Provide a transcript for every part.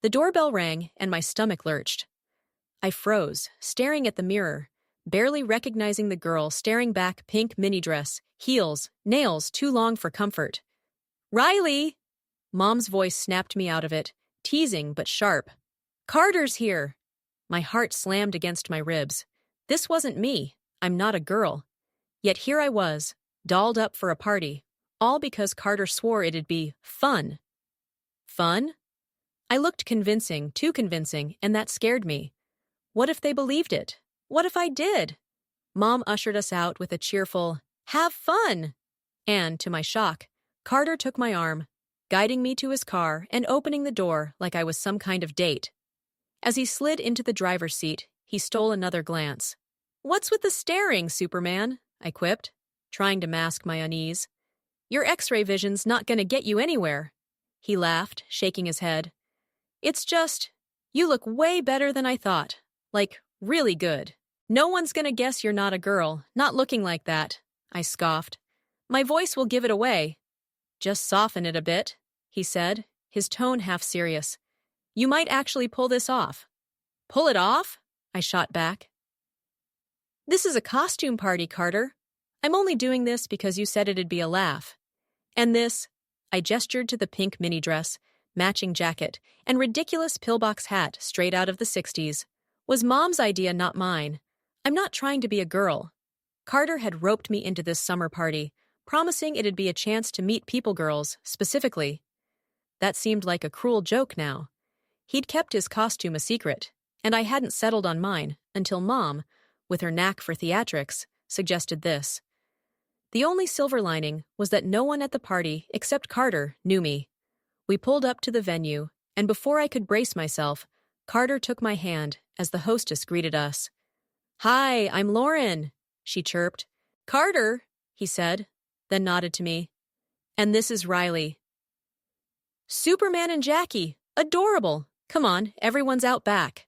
The doorbell rang and my stomach lurched. I froze, staring at the mirror, barely recognizing the girl staring back, pink mini dress, heels, nails too long for comfort. "Riley!" Mom's voice snapped me out of it, teasing but sharp. "Carter's here!" My heart slammed against my ribs. This wasn't me. I'm not a girl. Yet here I was, dolled up for a party, all because Carter swore it'd be fun. Fun? I looked convincing, too convincing, and that scared me. What if they believed it? What if I did? Mom ushered us out with a cheerful, "Have fun!" And, to my shock, Carter took my arm, guiding me to his car and opening the door like I was some kind of date. As he slid into the driver's seat, he stole another glance. "What's with the staring, Superman?" I quipped, trying to mask my unease. "Your X-ray vision's not gonna get you anywhere." He laughed, shaking his head. "It's just, you look way better than I thought. Like, really good. No one's gonna guess you're not a girl, not looking like that," I scoffed. "My voice will give it away." "Just soften it a bit," he said, his tone half serious. "You might actually pull this off." "Pull it off?" I shot back. "This is a costume party, Carter. I'm only doing this because you said it'd be a laugh. And this," I gestured to the pink mini dress, matching jacket, and ridiculous pillbox hat straight out of the 60s, "was Mom's idea, not mine. I'm not trying to be a girl. Carter had roped me into this summer party, promising it'd be a chance to meet people girls, specifically. That seemed like a cruel joke now. He'd kept his costume a secret, and I hadn't settled on mine until Mom, with her knack for theatrics, suggested this. The only silver lining was that no one at the party, except Carter, knew me. We pulled up to the venue, and before I could brace myself, Carter took my hand as the hostess greeted us. "Hi, I'm Lauren," she chirped. "Carter," he said, then nodded to me. "And this is Riley." "Superman and Jackie, adorable. Come on, everyone's out back."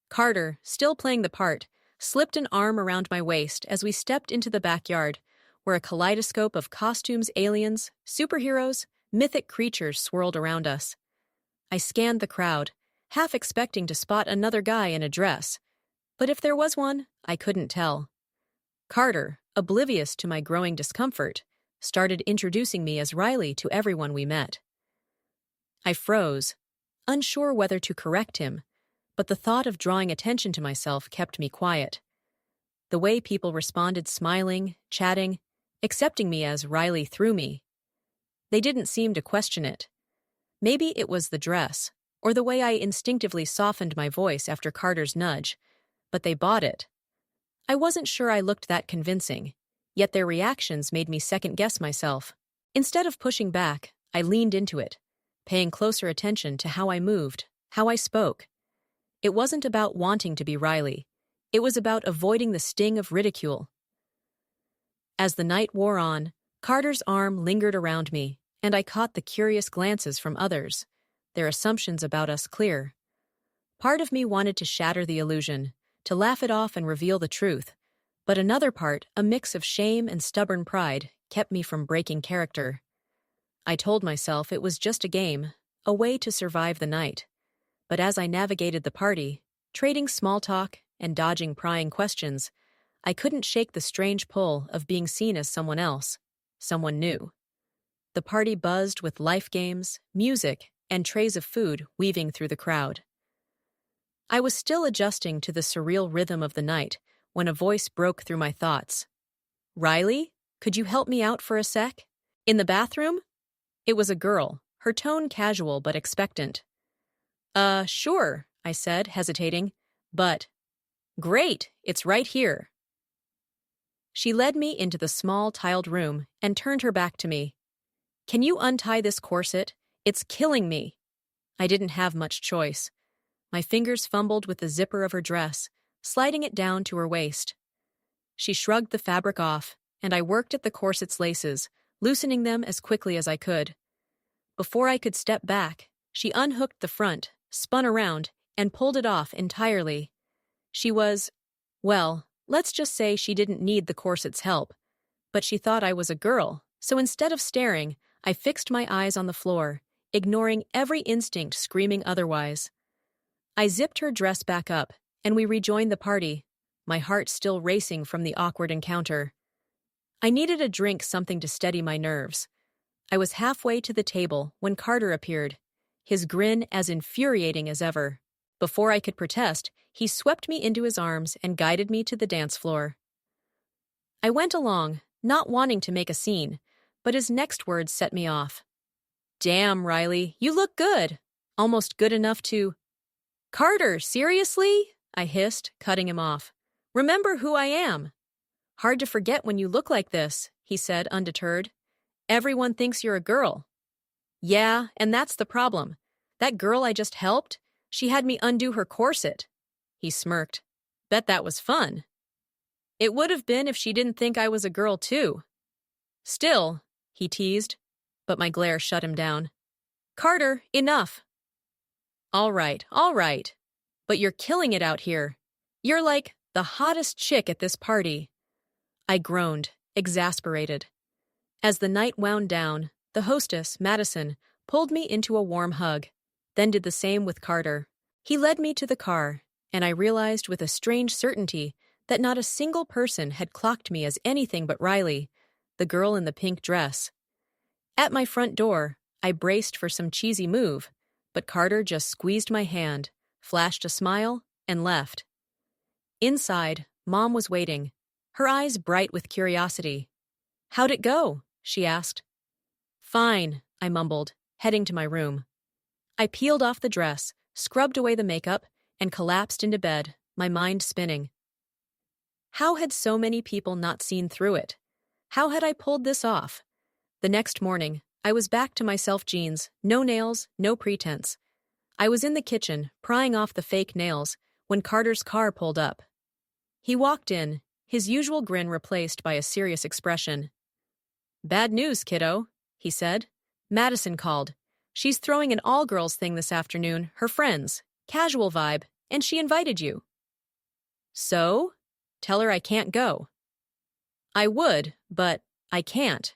Carter, still playing the part, slipped an arm around my waist as we stepped into the backyard, where a kaleidoscope of costumes, aliens, superheroes, mythic creatures swirled around us. I scanned the crowd, half expecting to spot another guy in a dress, but if there was one, I couldn't tell. Carter, oblivious to my growing discomfort, started introducing me as Riley to everyone we met. I froze, unsure whether to correct him, but the thought of drawing attention to myself kept me quiet. The way people responded, smiling, chatting, accepting me as Riley threw me. They didn't seem to question it. Maybe it was the dress, or the way I instinctively softened my voice after Carter's nudge, but they bought it. I wasn't sure I looked that convincing, yet their reactions made me second-guess myself. Instead of pushing back, I leaned into it, paying closer attention to how I moved, how I spoke. It wasn't about wanting to be Riley. It was about avoiding the sting of ridicule. As the night wore on, Carter's arm lingered around me, and I caught the curious glances from others, their assumptions about us clear. Part of me wanted to shatter the illusion, to laugh it off and reveal the truth, but another part, a mix of shame and stubborn pride, kept me from breaking character. I told myself it was just a game, a way to survive the night. But as I navigated the party, trading small talk and dodging prying questions, I couldn't shake the strange pull of being seen as someone else, someone new. The party buzzed with life games, music, and trays of food weaving through the crowd. I was still adjusting to the surreal rhythm of the night when a voice broke through my thoughts. "Riley, could you help me out for a sec? In the bathroom?" It was a girl, her tone casual but expectant. Sure," I said, hesitating, "but—" "Great, it's right here." She led me into the small tiled room and turned her back to me. "Can you untie this corset? It's killing me." I didn't have much choice. My fingers fumbled with the zipper of her dress, sliding it down to her waist. She shrugged the fabric off, and I worked at the corset's laces, loosening them as quickly as I could. Before I could step back, she unhooked the front, spun around, and pulled it off entirely. She was, well, let's just say she didn't need the corset's help. But she thought I was a girl, so instead of staring, I fixed my eyes on the floor, ignoring every instinct screaming otherwise. I zipped her dress back up, and we rejoined the party, my heart still racing from the awkward encounter. I needed a drink, something to steady my nerves. I was halfway to the table when Carter appeared, his grin as infuriating as ever. Before I could protest, he swept me into his arms and guided me to the dance floor. I went along, not wanting to make a scene, but his next words set me off. "Damn, Riley, you look good. Almost good enough to—" "Carter, seriously?" I hissed, cutting him off. "Remember who I am." "Hard to forget when you look like this," he said, undeterred. "Everyone thinks you're a girl." "Yeah, and that's the problem. That girl I just helped, she had me undo her corset." He smirked. "Bet that was fun." "It would have been if she didn't think I was a girl, too." "Still," he teased, but my glare shut him down. "Carter, enough." All right, but you're killing it out here. You're like the hottest chick at this party." I groaned, exasperated. As the night wound down, the hostess, Madison, pulled me into a warm hug, then did the same with Carter. He led me to the car, and I realized with a strange certainty that not a single person had clocked me as anything but Riley, the girl in the pink dress. At my front door, I braced for some cheesy move, but Carter just squeezed my hand, flashed a smile, and left. Inside, Mom was waiting, her eyes bright with curiosity. "How'd it go?" she asked. "Fine," I mumbled, heading to my room. I peeled off the dress, scrubbed away the makeup, and collapsed into bed, my mind spinning. How had so many people not seen through it? How had I pulled this off? The next morning, I was back to my self jeans, no nails, no pretense. I was in the kitchen, prying off the fake nails, when Carter's car pulled up. He walked in, his usual grin replaced by a serious expression. "Bad news, kiddo," he said. "Madison called. She's throwing an all-girls thing this afternoon, her friends, casual vibe, and she invited you." "So? Tell her I can't go." "I would, but I can't."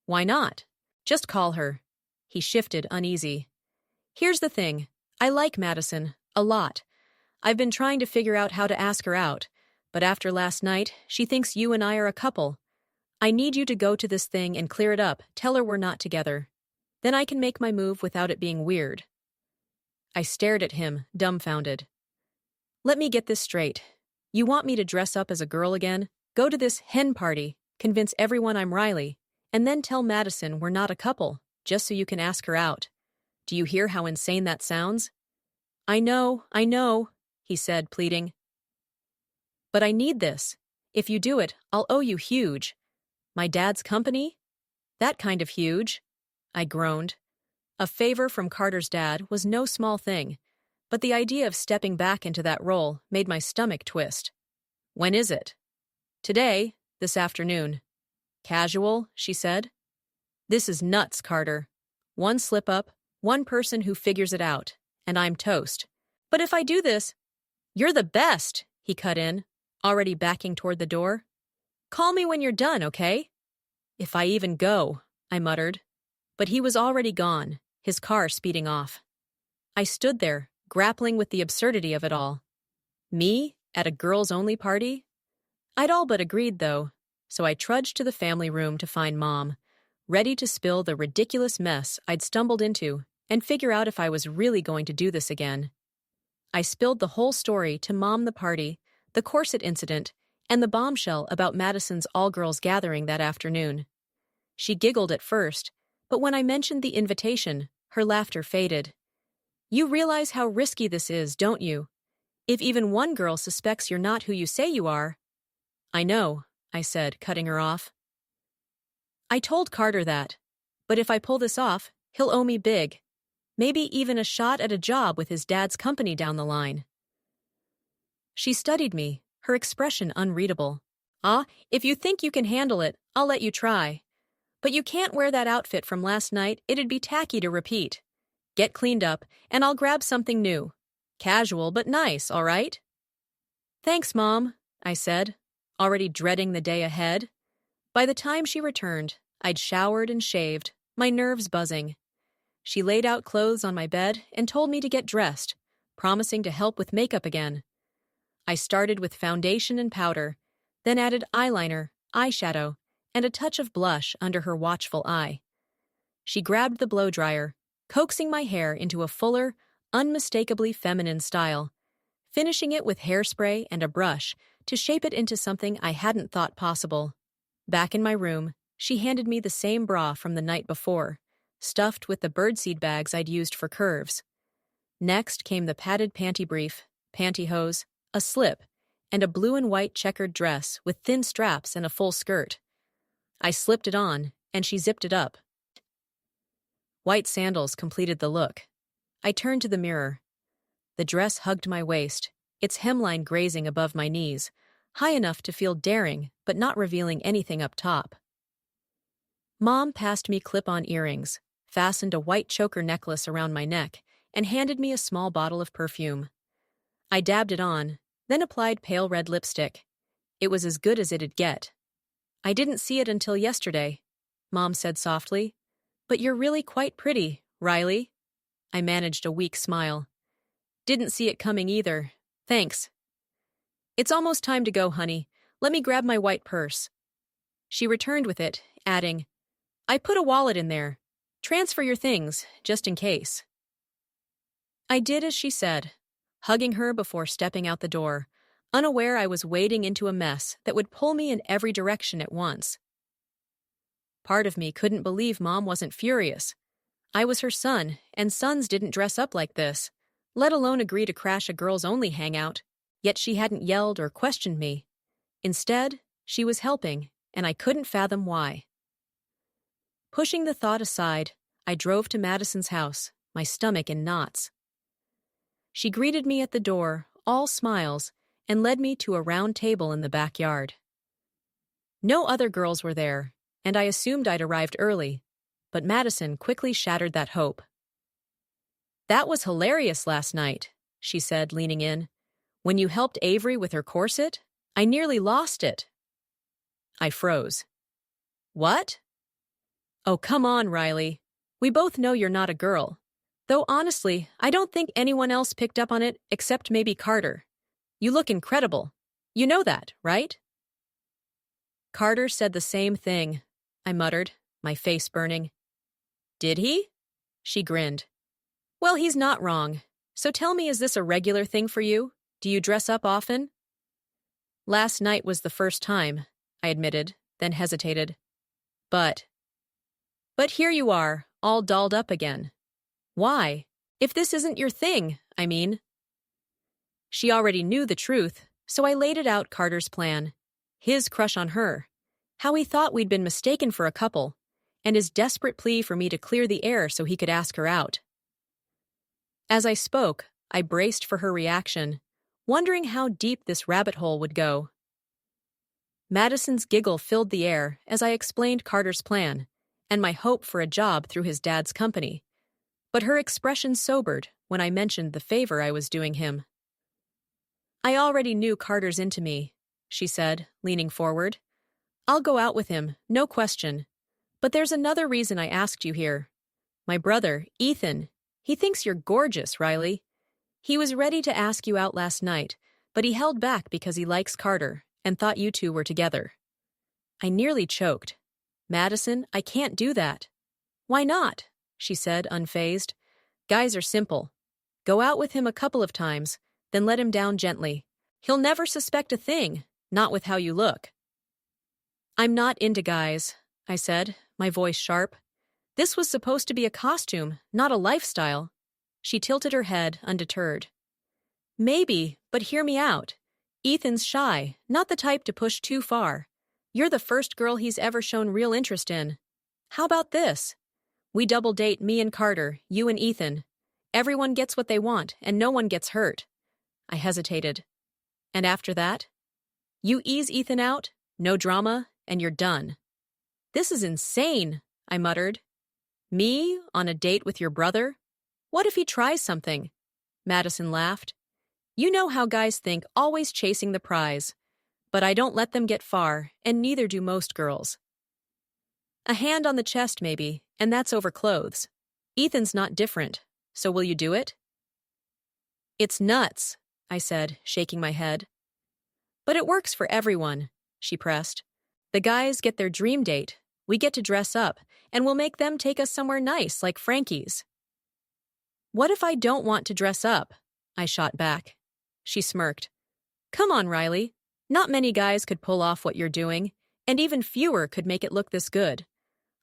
"Why not? Just call her." He shifted, uneasy. "Here's the thing. I like Madison, a lot. I've been trying to figure out how to ask her out, but after last night, she thinks you and I are a couple. I need you to go to this thing and clear it up, tell her we're not together. Then I can make my move without it being weird." I stared at him, dumbfounded. "Let me get this straight. You want me to dress up as a girl again, go to this hen party, convince everyone I'm Riley, and then tell Madison we're not a couple, just so you can ask her out. Do you hear how insane that sounds?" I know, he said, pleading. "But I need this. If you do it, I'll owe you huge." "My dad's company? That kind of huge?" I groaned. A favor from Carter's dad was no small thing, but the idea of stepping back into that role made my stomach twist. "When is it?" "Today, this afternoon." "Casual," she said. "This is nuts, Carter. One slip-up, one person who figures it out, and I'm toast. But if I do this—" "You're the best," he cut in, already backing toward the door. "Call me when you're done, okay?" "If I even go," I muttered. But he was already gone, his car speeding off. I stood there, grappling with the absurdity of it all. Me, at a girls-only party? I'd all but agreed, though, so I trudged to the family room to find Mom, ready to spill the ridiculous mess I'd stumbled into and figure out if I was really going to do this again. I spilled the whole story to Mom: the party, the corset incident, and the bombshell about Madison's all-girls gathering that afternoon. She giggled at first, but when I mentioned the invitation, her laughter faded. "You realize how risky this is, don't you? If even one girl suspects you're not who you say you are—" "I know," I said, cutting her off. "I told Carter that. But if I pull this off, he'll owe me big. Maybe even a shot at a job with his dad's company down the line." She studied me, her expression unreadable. "If you think you can handle it, I'll let you try. But you can't wear that outfit from last night, it'd be tacky to repeat. Get cleaned up, and I'll grab something new. Casual but nice, all right?" "Thanks, Mom," I said, already dreading the day ahead. By the time she returned, I'd showered and shaved, my nerves buzzing. She laid out clothes on my bed and told me to get dressed, promising to help with makeup again. I started with foundation and powder, then added eyeliner, eyeshadow, and a touch of blush under her watchful eye. She grabbed the blow dryer, coaxing my hair into a fuller, unmistakably feminine style, finishing it with hairspray and a brush to shape it into something I hadn't thought possible. Back in my room, she handed me the same bra from the night before, stuffed with the birdseed bags I'd used for curves. Next came the padded panty brief, pantyhose, a slip, and a blue and white checkered dress with thin straps and a full skirt. I slipped it on, and she zipped it up. White sandals completed the look. I turned to the mirror. The dress hugged my waist, its hemline grazing above my knees, high enough to feel daring but not revealing anything up top. Mom passed me clip-on earrings, fastened a white choker necklace around my neck, and handed me a small bottle of perfume. I dabbed it on, then applied pale red lipstick. It was as good as it'd get. "I didn't see it until yesterday," Mom said softly. "But you're really quite pretty, Riley." I managed a weak smile. "Didn't see it coming either. Thanks." "It's almost time to go, honey. Let me grab my white purse." She returned with it, adding, "I put a wallet in there. Transfer your things, just in case." I did as she said, hugging her before stepping out the door, unaware I was wading into a mess that would pull me in every direction at once. Part of me couldn't believe Mom wasn't furious. I was her son, and sons didn't dress up like this, let alone agree to crash a girls-only hangout, yet she hadn't yelled or questioned me. Instead, she was helping, and I couldn't fathom why. Pushing the thought aside, I drove to Madison's house, my stomach in knots. She greeted me at the door, all smiles, and led me to a round table in the backyard. No other girls were there, and I assumed I'd arrived early, but Madison quickly shattered that hope. "That was hilarious last night," she said, leaning in. "When you helped Avery with her corset, I nearly lost it." I froze. "What?" "Oh, come on, Riley. We both know you're not a girl. Though honestly, I don't think anyone else picked up on it except maybe Carter. You look incredible. You know that, right?" "Carter said the same thing," I muttered, my face burning. "Did he?" She grinned. "Well, he's not wrong. So tell me, is this a regular thing for you? Do you dress up often?" "Last night was the first time," I admitted, then hesitated. But here you are, all dolled up again. Why? If this isn't your thing, I mean." She already knew the truth, so I laid it out Carter's plan. His crush on her, how he thought we'd been mistaken for a couple, and his desperate plea for me to clear the air so he could ask her out. As I spoke, I braced for her reaction, wondering how deep this rabbit hole would go. Madison's giggle filled the air as I explained Carter's plan, and my hope for a job through his dad's company, but her expression sobered when I mentioned the favor I was doing him. "I already knew Carter's into me," she said, leaning forward. "I'll go out with him, no question. But there's another reason I asked you here. My brother, Ethan, he thinks you're gorgeous, Riley. He was ready to ask you out last night, but he held back because he likes Carter and thought you two were together." I nearly choked. "Madison, I can't do that." "Why not?" she said, unfazed. "Guys are simple. Go out with him a couple of times, then let him down gently. He'll never suspect a thing, not with how you look." "I'm not into guys," I said, my voice sharp. "This was supposed to be a costume, not a lifestyle." She tilted her head, undeterred. "Maybe, but hear me out. Ethan's shy, not the type to push too far. You're the first girl he's ever shown real interest in. How about this? We double date me and Carter, you and Ethan. Everyone gets what they want, and no one gets hurt." I hesitated. "And after that? You ease Ethan out, no drama, and you're done." "This is insane," I muttered. "Me, on a date with your brother? What if he tries something?" Madison laughed. "You know how guys think, always chasing the prize. But I don't let them get far, and neither do most girls. A hand on the chest, maybe, and that's over clothes. Ethan's not different, so will you do it?" It's nuts, I said, shaking my head. But it works for everyone, she pressed. The guys get their dream date, we get to dress up, and we'll make them take us somewhere nice like Frankie's. What if I don't want to dress up? I shot back. She smirked. Come on, Riley. Not many guys could pull off what you're doing, and even fewer could make it look this good.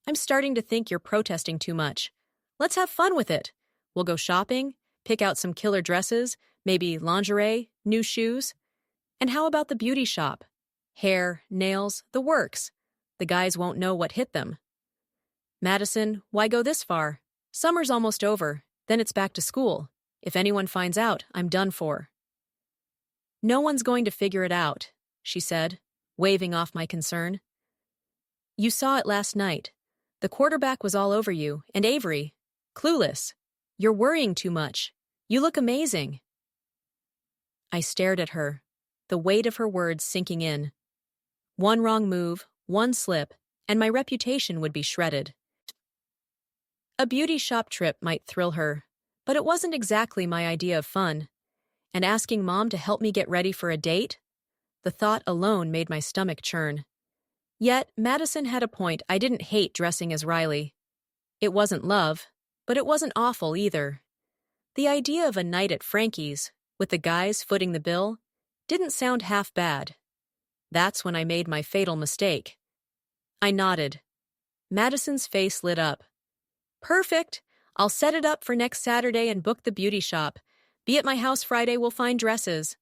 I'm starting to think you're protesting too much. Let's have fun with it. We'll go shopping, pick out some killer dresses, maybe lingerie, new shoes. And how about the beauty shop? Hair, nails, the works. The guys won't know what hit them. Madison, why go this far? Summer's almost over, then it's back to school. If anyone finds out, I'm done for. No one's going to figure it out, she said, waving off my concern. You saw it last night. The quarterback was all over you, and Avery. Clueless. You're worrying too much. You look amazing. I stared at her, the weight of her words sinking in. One wrong move, one slip, and my reputation would be shredded. A beauty shop trip might thrill her, but it wasn't exactly my idea of fun. And asking Mom to help me get ready for a date? The thought alone made my stomach churn. Yet, Madison had a point. I didn't hate dressing as Riley. It wasn't love, but it wasn't awful either. The idea of a night at Frankie's, with the guys footing the bill, didn't sound half bad. That's when I made my fatal mistake. I nodded. Madison's face lit up. Perfect! I'll set it up for next Saturday and book the beauty shop. Be at my house Friday, we'll find dresses.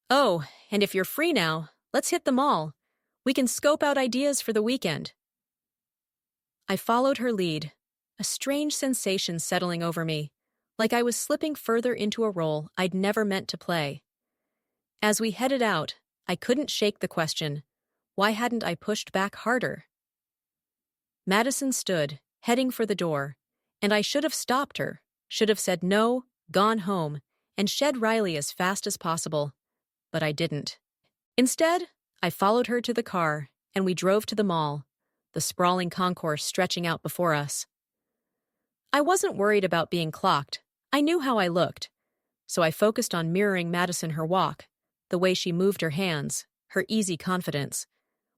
Oh, and if you're free now, let's hit the mall. We can scope out ideas for the weekend. I followed her lead, a strange sensation settling over me, like I was slipping further into a role I'd never meant to play. As we headed out, I couldn't shake the question, why hadn't I pushed back harder? Madison stood, heading for the door, and I should have stopped her, should have said no, gone home, and shed Riley as fast as possible. But I didn't. Instead, I followed her to the car, and we drove to the mall, the sprawling concourse stretching out before us. I wasn't worried about being clocked. I knew how I looked. So I focused on mirroring Madison her walk, the way she moved her hands, her easy confidence.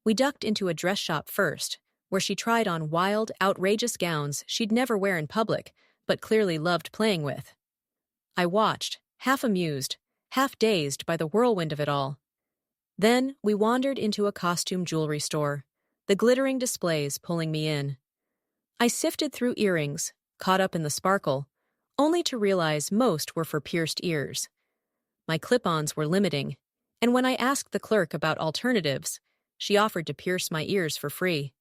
We ducked into a dress shop first, where she tried on wild, outrageous gowns she'd never wear in public, but clearly loved playing with. I watched, half amused, half dazed by the whirlwind of it all. Then we wandered into a costume jewelry store, the glittering displays pulling me in. I sifted through earrings, caught up in the sparkle, only to realize most were for pierced ears. My clip-ons were limiting, and when I asked the clerk about alternatives, she offered to pierce my ears for free.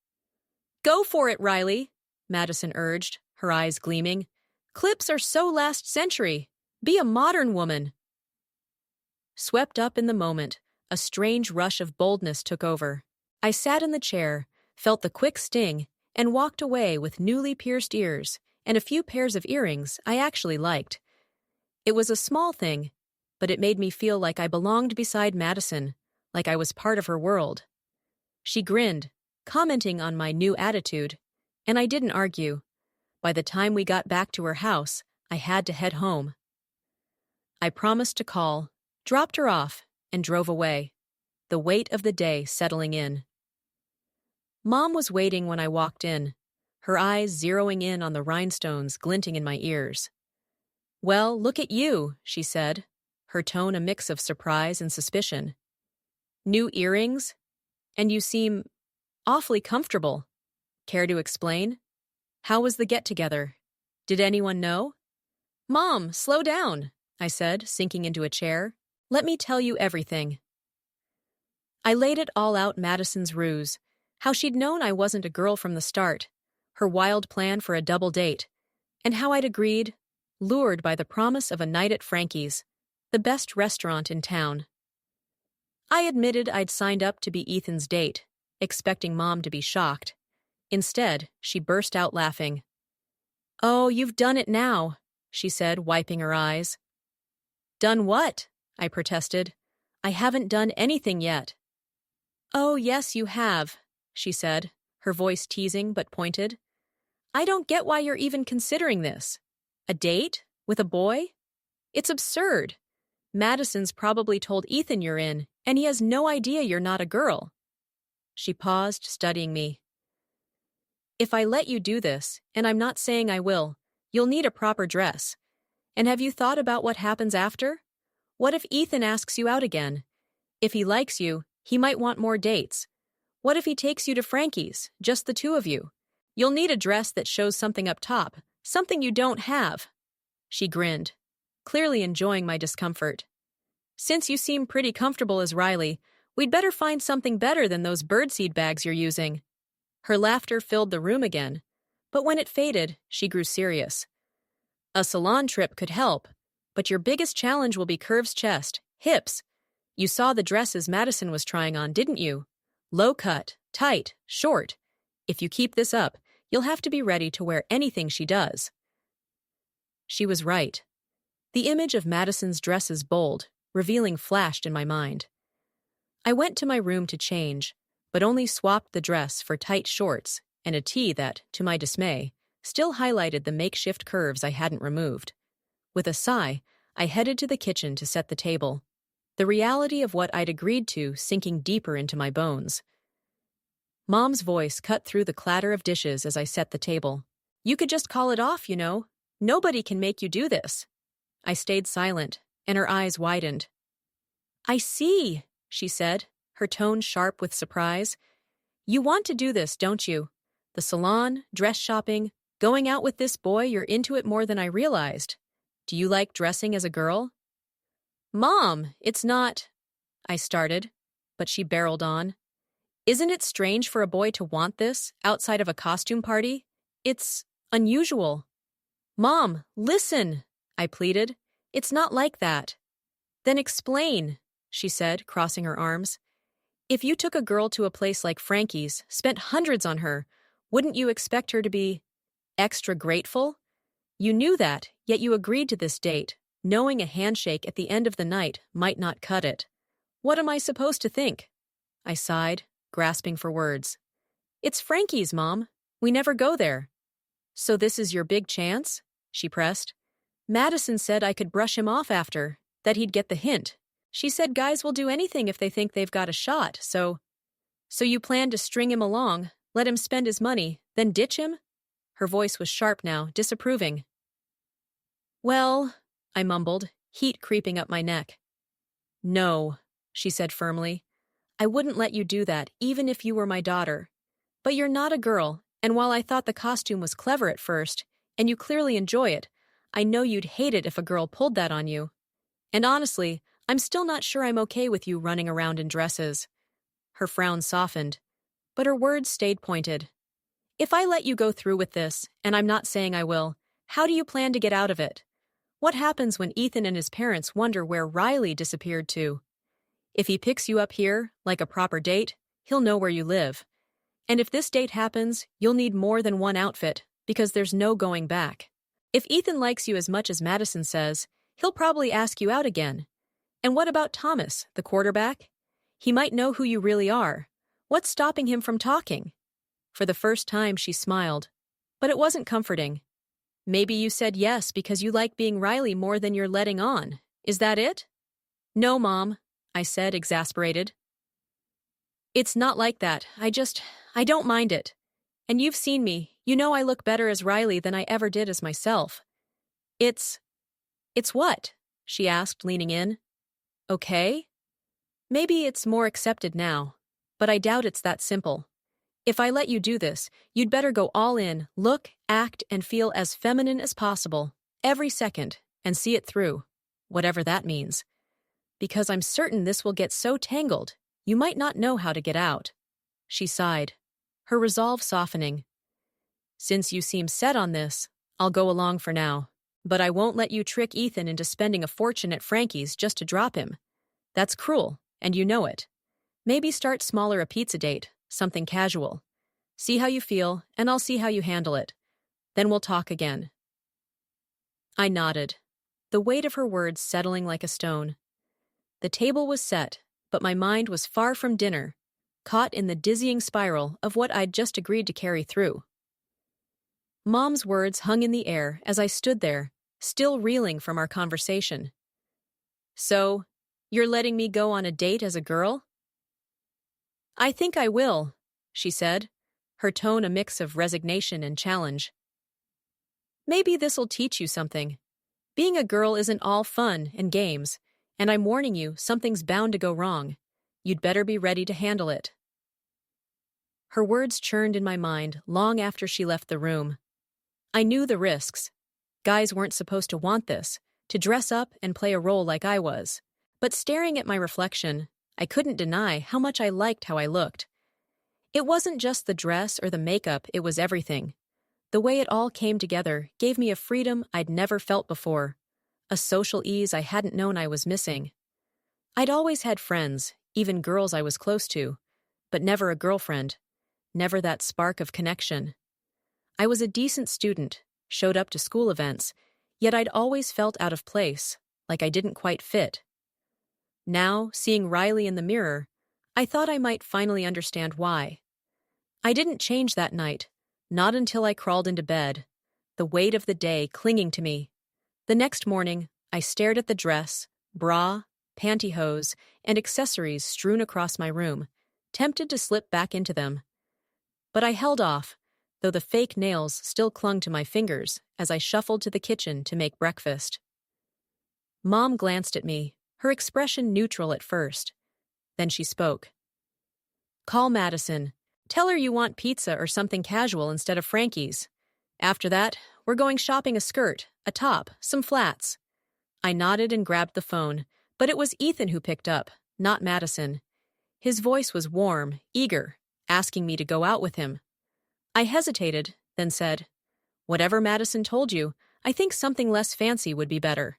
Go for it, Riley, Madison urged, her eyes gleaming. Clips are so last century. Be a modern woman. Swept up in the moment, a strange rush of boldness took over. I sat in the chair, felt the quick sting, and walked away with newly pierced ears and a few pairs of earrings I actually liked. It was a small thing, but it made me feel like I belonged beside Madison, like I was part of her world. She grinned, commenting on my new attitude, and I didn't argue. By the time we got back to her house, I had to head home. I promised to call, dropped her off, and drove away, the weight of the day settling in. Mom was waiting when I walked in, her eyes zeroing in on the rhinestones glinting in my ears. Well, look at you, she said, her tone a mix of surprise and suspicion. New earrings? And you seem awfully comfortable. Care to explain? How was the get-together? Did anyone know? Mom, slow down, I said, sinking into a chair. Let me tell you everything. I laid it all out Madison's ruse, how she'd known I wasn't a girl from the start, her wild plan for a double date, and how I'd agreed, lured by the promise of a night at Frankie's, the best restaurant in town. I admitted I'd signed up to be Ethan's date, expecting Mom to be shocked. Instead, she burst out laughing. Oh, you've done it now, she said, wiping her eyes. Done what? I protested. I haven't done anything yet. Oh, yes, you have, she said, her voice teasing but pointed. I don't get why you're even considering this. A date? With a boy? It's absurd. Madison's probably told Ethan you're in, and he has no idea you're not a girl. She paused, studying me. If I let you do this, and I'm not saying I will, you'll need a proper dress. And have you thought about what happens after? What if Ethan asks you out again? If he likes you, he might want more dates. What if he takes you to Frankie's, just the two of you? You'll need a dress that shows something up top, something you don't have. She grinned, clearly enjoying my discomfort. Since you seem pretty comfortable as Riley, we'd better find something better than those birdseed bags you're using. Her laughter filled the room again, but when it faded, she grew serious. A salon trip could help, but your biggest challenge will be Curve's chest, hips. You saw the dresses Madison was trying on, didn't you? Low cut, tight, short. If you keep this up, you'll have to be ready to wear anything she does. She was right. The image of Madison's dresses bold, revealing flashed in my mind. I went to my room to change, but only swapped the dress for tight shorts and a tee that, to my dismay, still highlighted the makeshift curves I hadn't removed. With a sigh, I headed to the kitchen to set the table, the reality of what I'd agreed to sinking deeper into my bones. Mom's voice cut through the clatter of dishes as I set the table. You could just call it off, you know. Nobody can make you do this. I stayed silent, and her eyes widened. I see, she said, her tone sharp with surprise. You want to do this, don't you? The salon, dress shopping, going out with this boy, you're into it more than I realized. Do you like dressing as a girl? Mom, it's not... I started, but she barreled on. Isn't it strange for a boy to want this outside of a costume party? It's unusual. Mom, listen, I pleaded. It's not like that. Then explain, she said, crossing her arms. If you took a girl to a place like Frankie's, spent hundreds on her, wouldn't you expect her to be extra grateful? You knew that, yet you agreed to this date, knowing a handshake at the end of the night might not cut it. What am I supposed to think? I sighed, grasping for words. It's Frankie's, Mom. We never go there. So this is your big chance? She pressed. Madison said I could brush him off after, that he'd get the hint. She said guys will do anything if they think they've got a shot, so you plan to string him along, let him spend his money, then ditch him? Her voice was sharp now, disapproving. Well, I mumbled, heat creeping up my neck. No, she said firmly. I wouldn't let you do that, even if you were my daughter. But you're not a girl, and while I thought the costume was clever at first, and you clearly enjoy it, I know you'd hate it if a girl pulled that on you. And honestly, I'm still not sure I'm okay with you running around in dresses. Her frown softened, but her words stayed pointed. If I let you go through with this, and I'm not saying I will, how do you plan to get out of it? What happens when Ethan and his parents wonder where Riley disappeared to? If he picks you up here, like a proper date, he'll know where you live. And if this date happens, you'll need more than one outfit, because there's no going back. If Ethan likes you as much as Madison says, he'll probably ask you out again. And what about Thomas, the quarterback? He might know who you really are. What's stopping him from talking? For the first time, she smiled. But it wasn't comforting. Maybe you said yes because you like being Riley more than you're letting on. Is that it? No, Mom, I said, exasperated. It's not like that. I don't mind it. And you've seen me. You know I look better as Riley than I ever did as myself. It's what? She asked, leaning in. Okay? Maybe it's more accepted now, but I doubt it's that simple. If I let you do this, you'd better go all in, look, act, and feel as feminine as possible, every second, and see it through, whatever that means. Because I'm certain this will get so tangled, you might not know how to get out. She sighed, her resolve softening. Since you seem set on this, I'll go along for now. But I won't let you trick Ethan into spending a fortune at Frankie's just to drop him. That's cruel, and you know it. Maybe start smaller a pizza date, something casual. See how you feel, and I'll see how you handle it. Then we'll talk again. I nodded, the weight of her words settling like a stone. The table was set, but my mind was far from dinner, caught in the dizzying spiral of what I'd just agreed to carry through. Mom's words hung in the air as I stood there, still reeling from our conversation. So, you're letting me go on a date as a girl? I think I will, she said, her tone a mix of resignation and challenge. Maybe this'll teach you something. Being a girl isn't all fun and games, and I'm warning you, something's bound to go wrong. You'd better be ready to handle it. Her words churned in my mind long after she left the room. I knew the risks. Guys weren't supposed to want this, to dress up and play a role like I was. But staring at my reflection, I couldn't deny how much I liked how I looked. It wasn't just the dress or the makeup, it was everything. The way it all came together gave me a freedom I'd never felt before, a social ease I hadn't known I was missing. I'd always had friends, even girls I was close to, but never a girlfriend, never that spark of connection. I was a decent student, showed up to school events, yet I'd always felt out of place, like I didn't quite fit. Now, seeing Riley in the mirror, I thought I might finally understand why. I didn't change that night, not until I crawled into bed, the weight of the day clinging to me. The next morning, I stared at the dress, bra, pantyhose, and accessories strewn across my room, tempted to slip back into them. But I held off, though the fake nails still clung to my fingers as I shuffled to the kitchen to make breakfast. Mom glanced at me, her expression neutral at first. Then she spoke. Call Madison. Tell her you want pizza or something casual instead of Frankie's. After that, we're going shopping a skirt, a top, some flats. I nodded and grabbed the phone, but it was Ethan who picked up, not Madison. His voice was warm, eager, asking me to go out with him. I hesitated, then said, Whatever Madison told you, I think something less fancy would be better.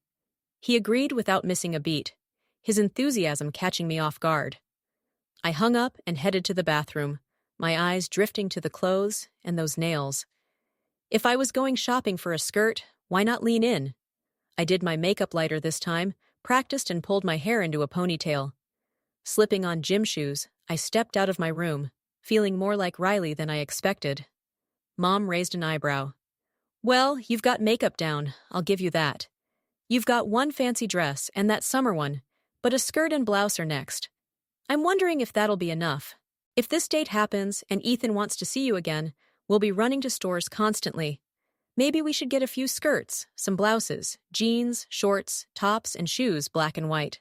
He agreed without missing a beat, his enthusiasm catching me off guard. I hung up and headed to the bathroom, my eyes drifting to the clothes and those nails. If I was going shopping for a skirt, why not lean in? I did my makeup lighter this time, practiced and pulled my hair into a ponytail. Slipping on gym shoes, I stepped out of my room, feeling more like Riley than I expected. Mom raised an eyebrow. Well, you've got makeup down, I'll give you that. You've got one fancy dress and that summer one, but a skirt and blouse are next. I'm wondering if that'll be enough. If this date happens and Ethan wants to see you again, we'll be running to stores constantly. Maybe we should get a few skirts, some blouses, jeans, shorts, tops, and shoes, black and white.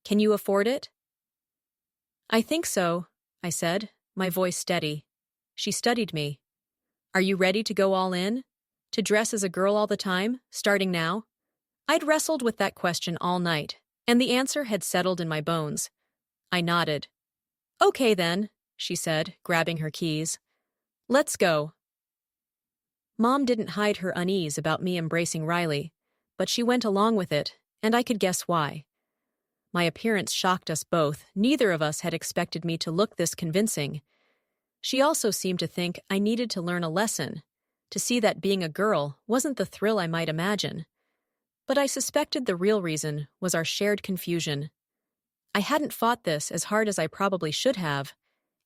Can you afford it? I think so, I said, my voice steady. She studied me. Are you ready to go all in? To dress as a girl all the time, starting now? I'd wrestled with that question all night, and the answer had settled in my bones. I nodded. Okay then, she said, grabbing her keys. Let's go. Mom didn't hide her unease about me embracing Riley, but she went along with it, and I could guess why. My appearance shocked us both. Neither of us had expected me to look this convincing. She also seemed to think I needed to learn a lesson, to see that being a girl wasn't the thrill I might imagine. But I suspected the real reason was our shared confusion. I hadn't fought this as hard as I probably should have,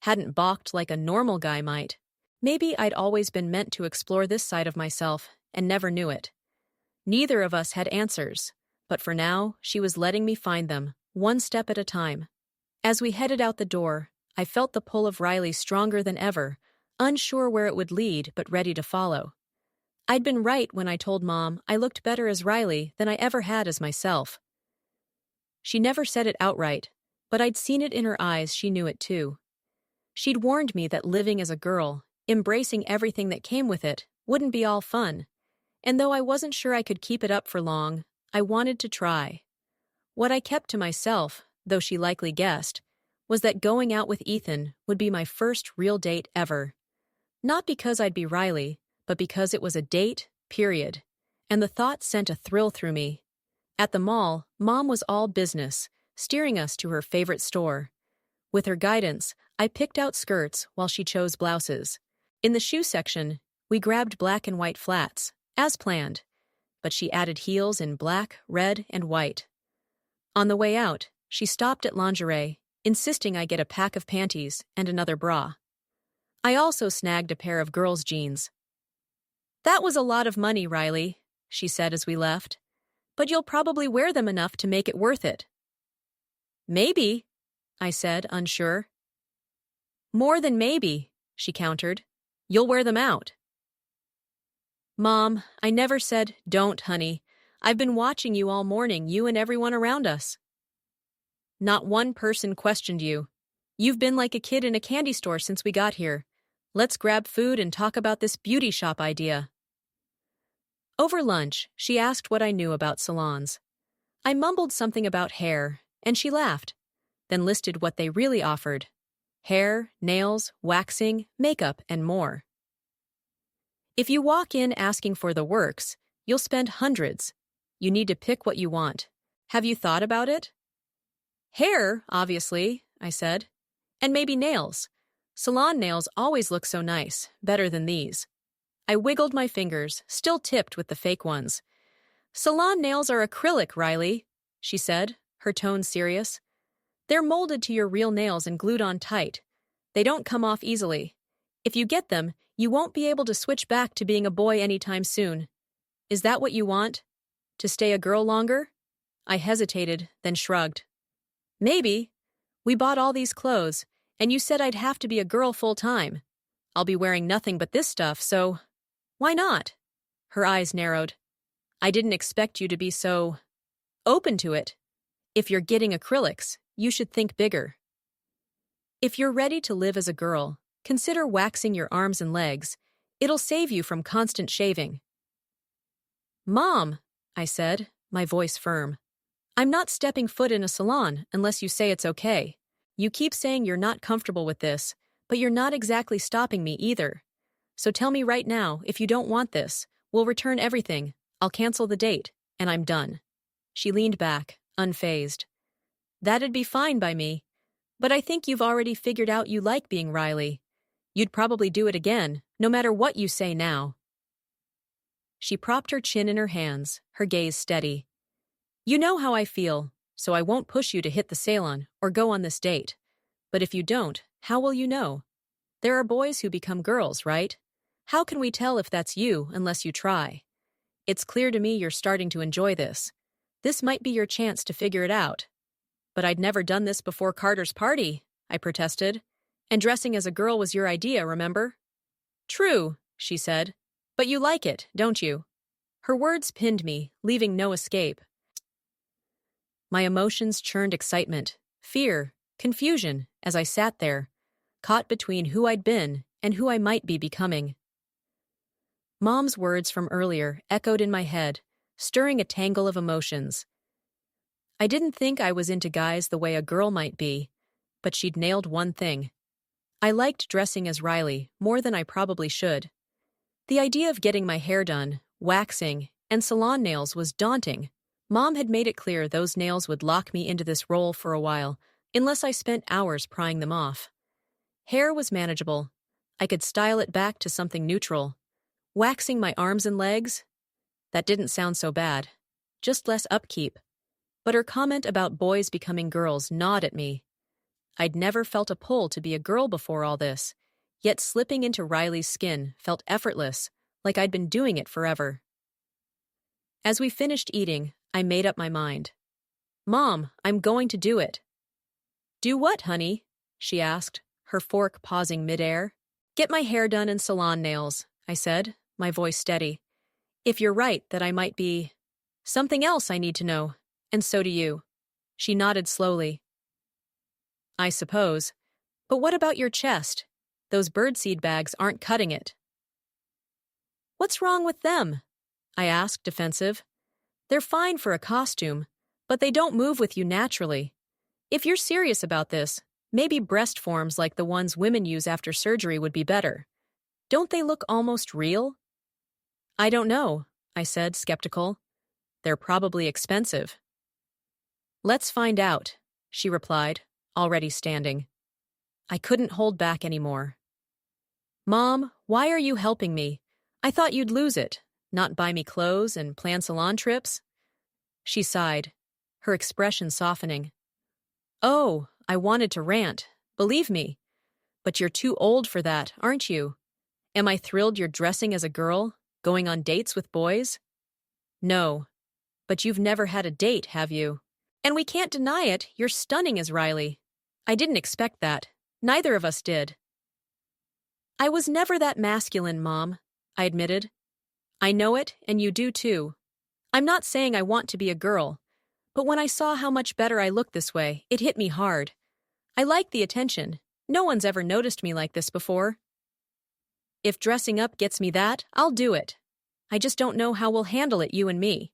hadn't balked like a normal guy might. Maybe I'd always been meant to explore this side of myself and never knew it. Neither of us had answers, but for now, she was letting me find them, one step at a time. As we headed out the door, I felt the pull of Riley stronger than ever, unsure where it would lead but ready to follow. I'd been right when I told Mom I looked better as Riley than I ever had as myself. She never said it outright, but I'd seen it in her eyes. She knew it too. She'd warned me that living as a girl, embracing everything that came with it, wouldn't be all fun. And though I wasn't sure I could keep it up for long, I wanted to try. What I kept to myself, though she likely guessed, was that going out with Ethan would be my first real date ever. Not because I'd be Riley, but because it was a date, period. And the thought sent a thrill through me. At the mall, Mom was all business, steering us to her favorite store. With her guidance, I picked out skirts while she chose blouses. In the shoe section, we grabbed black and white flats, as planned, but she added heels in black, red, and white. On the way out, she stopped at lingerie, insisting I get a pack of panties and another bra. I also snagged a pair of girls' jeans. That was a lot of money, Riley, she said as we left. but you'll probably wear them enough to make it worth it. Maybe, I said, unsure. More than maybe, she countered. You'll wear them out. Mom, I never said, don't, honey. I've been watching you all morning, you and everyone around us. Not one person questioned you. You've been like a kid in a candy store since we got here. Let's grab food and talk about this beauty shop idea. Over lunch, she asked what I knew about salons. I mumbled something about hair, and she laughed, then listed what they really offered: hair, nails, waxing, makeup, and more. If you walk in asking for the works, you'll spend hundreds. You need to pick what you want. Have you thought about it? Hair, obviously, I said. And maybe nails. Salon nails always look so nice, better than these. I wiggled my fingers, still tipped with the fake ones. Salon nails are acrylic, Riley, she said, her tone serious. They're molded to your real nails and glued on tight. They don't come off easily. If you get them, you won't be able to switch back to being a boy anytime soon. Is that what you want? To stay a girl longer? I hesitated, then shrugged. Maybe. We bought all these clothes, and you said I'd have to be a girl full-time. I'll be wearing nothing but this stuff, so why not? Her eyes narrowed. I didn't expect you to be so open to it. If you're getting acrylics, you should think bigger. If you're ready to live as a girl, consider waxing your arms and legs. It'll save you from constant shaving. Mom, I said, my voice firm. I'm not stepping foot in a salon unless you say it's okay. You keep saying you're not comfortable with this, but you're not exactly stopping me either. So tell me right now, if you don't want this, we'll return everything, I'll cancel the date, and I'm done. She leaned back, unfazed. That'd be fine by me. But I think you've already figured out you like being Riley. You'd probably do it again, no matter what you say now. She propped her chin in her hands, her gaze steady. You know how I feel, so I won't push you to hit the salon or go on this date. But if you don't, how will you know? There are boys who become girls, right? How can we tell if that's you unless you try? It's clear to me you're starting to enjoy this. This might be your chance to figure it out. But I'd never done this before Carter's party, I protested. And dressing as a girl was your idea, remember? True, she said. But you like it, don't you? Her words pinned me, leaving no escape. My emotions churned excitement, fear, confusion as I sat there, caught between who I'd been and who I might be becoming. Mom's words from earlier echoed in my head, stirring a tangle of emotions. I didn't think I was into guys the way a girl might be, but she'd nailed one thing. I liked dressing as Riley more than I probably should. The idea of getting my hair done, waxing, and salon nails was daunting. Mom had made it clear those nails would lock me into this role for a while, unless I spent hours prying them off. Hair was manageable. I could style it back to something neutral. Waxing my arms and legs? That didn't sound so bad. Just less upkeep. But her comment about boys becoming girls gnawed at me. I'd never felt a pull to be a girl before all this, yet slipping into Riley's skin felt effortless, like I'd been doing it forever. As we finished eating, I made up my mind. Mom, I'm going to do it. Do what, honey? She asked, her fork pausing midair. Get my hair done and salon nails, I said, my voice steady. If you're right that I might be something else I need to know, and so do you. She nodded slowly. I suppose. But what about your chest? Those birdseed bags aren't cutting it. What's wrong with them? I asked, defensive. They're fine for a costume, but they don't move with you naturally. If you're serious about this, maybe breast forms like the ones women use after surgery would be better. Don't they look almost real? I don't know, I said, skeptical. They're probably expensive. Let's find out, she replied, already standing. I couldn't hold back anymore. Mom, why are you helping me? I thought you'd lose it, not buy me clothes and plan salon trips. She sighed, her expression softening. Oh, I wanted to rant, believe me. But you're too old for that, aren't you? Am I thrilled you're dressing as a girl, going on dates with boys? No. But you've never had a date, have you? And we can't deny it, you're stunning as Riley. I didn't expect that. Neither of us did. I was never that masculine, Mom, I admitted. I know it, and you do too. I'm not saying I want to be a girl, but when I saw how much better I looked this way, it hit me hard. I like the attention. No one's ever noticed me like this before. If dressing up gets me that, I'll do it. I just don't know how we'll handle it, you and me.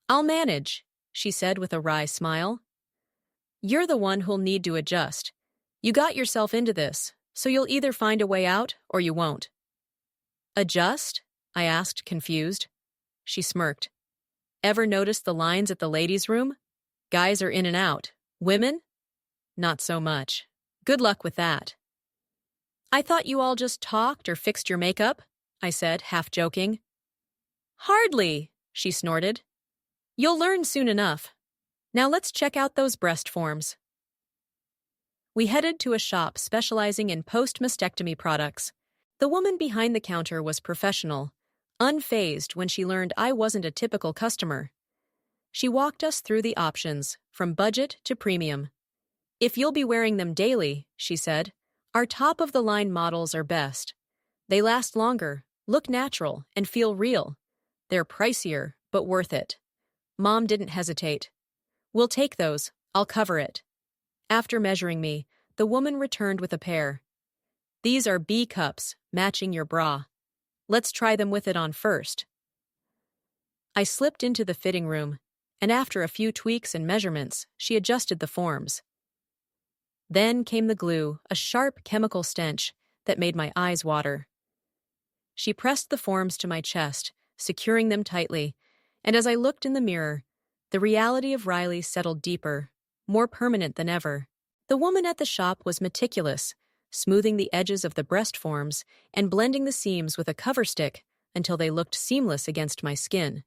I'll manage, she said with a wry smile. You're the one who'll need to adjust. You got yourself into this, so you'll either find a way out or you won't. Adjust? I asked, confused. She smirked. Ever notice the lines at the ladies' room? Guys are in and out. Women? Not so much. Good luck with that. I thought you all just talked or fixed your makeup, I said, half joking. Hardly, she snorted. You'll learn soon enough. Now let's check out those breast forms. We headed to a shop specializing in post-mastectomy products. The woman behind the counter was professional, unfazed when she learned I wasn't a typical customer. She walked us through the options, from budget to premium. If you'll be wearing them daily, she said, our top-of-the-line models are best. They last longer, look natural, and feel real. They're pricier, but worth it. Mom didn't hesitate. We'll take those. I'll cover it. After measuring me, the woman returned with a pair. These are B cups, matching your bra. Let's try them with it on first. I slipped into the fitting room, and after a few tweaks and measurements, she adjusted the forms. Then came the glue, a sharp chemical stench that made my eyes water. She pressed the forms to my chest, securing them tightly, and as I looked in the mirror, the reality of Riley settled deeper, more permanent than ever. The woman at the shop was meticulous, smoothing the edges of the breast forms and blending the seams with a cover stick until they looked seamless against my skin.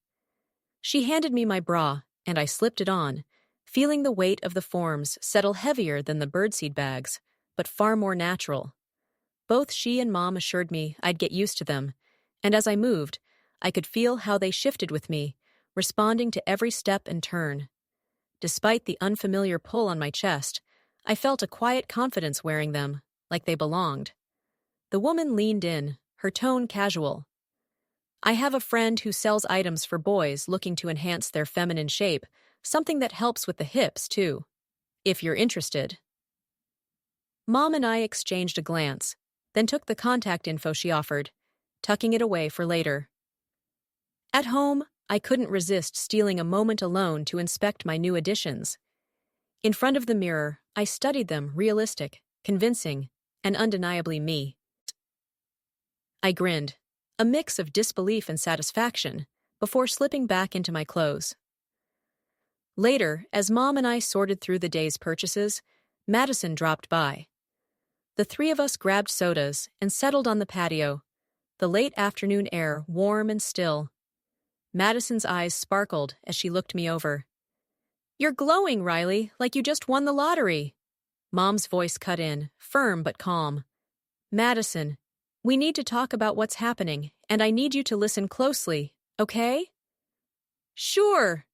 She handed me my bra, and I slipped it on, feeling the weight of the forms settle heavier than the birdseed bags, but far more natural. Both she and Mom assured me I'd get used to them, and as I moved, I could feel how they shifted with me, responding to every step and turn. Despite the unfamiliar pull on my chest, I felt a quiet confidence wearing them, like they belonged. The woman leaned in, her tone casual. I have a friend who sells items for boys looking to enhance their feminine shape, something that helps with the hips, too. If you're interested. Mom and I exchanged a glance, then took the contact info she offered, tucking it away for later. At home, I couldn't resist stealing a moment alone to inspect my new additions. In front of the mirror, I studied them, realistic, convincing, and undeniably me. I grinned, a mix of disbelief and satisfaction, before slipping back into my clothes. Later, as Mom and I sorted through the day's purchases, Madison dropped by. The three of us grabbed sodas and settled on the patio, the late afternoon air warm and still. Madison's eyes sparkled as she looked me over. You're glowing, Riley, like you just won the lottery. Mom's voice cut in, firm but calm. Madison, we need to talk about what's happening, and I need you to listen closely, okay? Sure,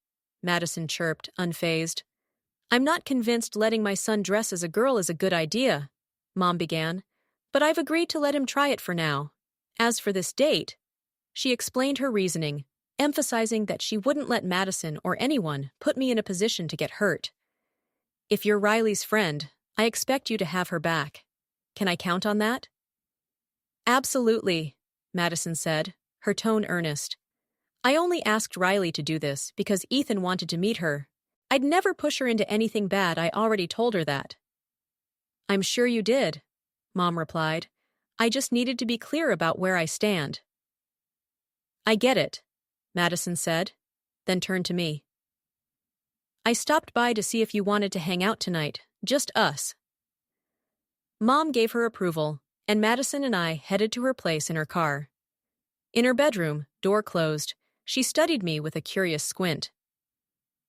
Madison chirped, unfazed. I'm not convinced letting my son dress as a girl is a good idea, Mom began, but I've agreed to let him try it for now. As for this date, she explained her reasoning, emphasizing that she wouldn't let Madison or anyone put me in a position to get hurt. If you're Riley's friend, I expect you to have her back. Can I count on that? Absolutely, Madison said, her tone earnest. I only asked Riley to do this because Ethan wanted to meet her. I'd never push her into anything bad, I already told her that. I'm sure you did, Mom replied. I just needed to be clear about where I stand. I get it, Madison said, then turned to me. I stopped by to see if you wanted to hang out tonight, just us. Mom gave her approval, and Madison and I headed to her place in her car. In her bedroom, door closed, she studied me with a curious squint.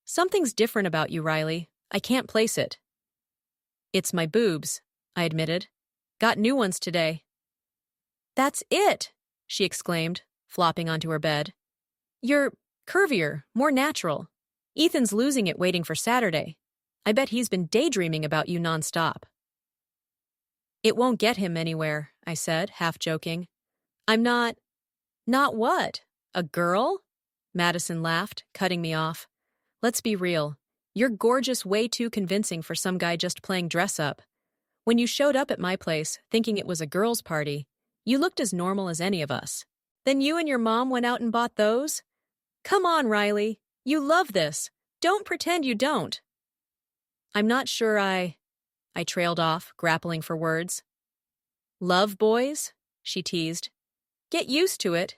Something's different about you, Riley. I can't place it. It's my boobs, I admitted. Got new ones today. That's it, she exclaimed, flopping onto her bed. You're Curvier, more natural. Ethan's losing it waiting for Saturday. I bet he's been daydreaming about you nonstop. It won't get him anywhere, I said, half joking. I'm not. Not what? A girl? Madison laughed, cutting me off. Let's be real. You're gorgeous, way too convincing for some guy just playing dress up. When you showed up at my place, thinking it was a girls' party, you looked as normal as any of us. Then you and your mom went out and bought those? Come on, Riley. You love this. Don't pretend you don't. I'm not sure I trailed off, grappling for words. Love boys? She teased. Get used to it.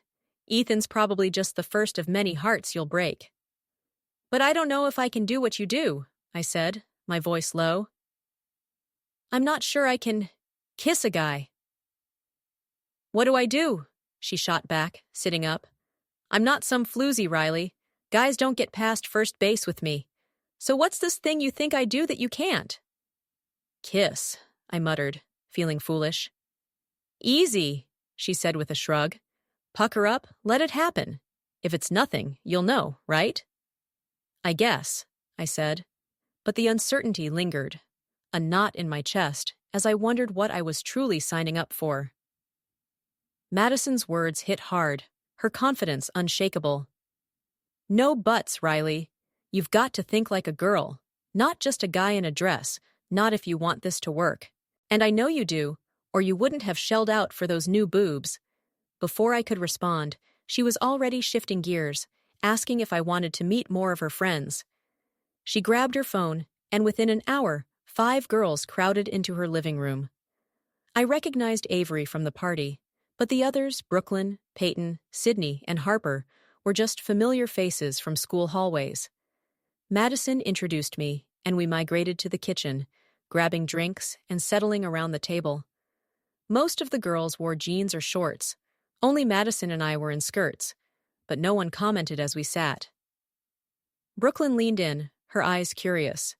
Ethan's probably just the first of many hearts you'll break. But I don't know if I can do what you do, I said, my voice low. I'm not sure I can kiss a guy. What do I do? She shot back, sitting up. I'm not some floozy, Riley. Guys don't get past first base with me. So what's this thing you think I do that you can't? Kiss, I muttered, feeling foolish. Easy, she said with a shrug. Pucker up, let it happen. If it's nothing, you'll know, right? I guess, I said, but the uncertainty lingered, a knot in my chest, as I wondered what I was truly signing up for. Madison's words hit hard, her confidence unshakable. No buts, Riley. You've got to think like a girl, not just a guy in a dress, not if you want this to work. And I know you do, or you wouldn't have shelled out for those new boobs. Before I could respond, she was already shifting gears, asking if I wanted to meet more of her friends. She grabbed her phone, and within an hour, 5 girls crowded into her living room. I recognized Avery from the party, but the others, Brooklyn, Peyton, Sydney, and Harper, were just familiar faces from school hallways. Madison introduced me, and we migrated to the kitchen, grabbing drinks and settling around the table. Most of the girls wore jeans or shorts. Only Madison and I were in skirts, but no one commented as we sat. Brooklyn leaned in, her eyes curious.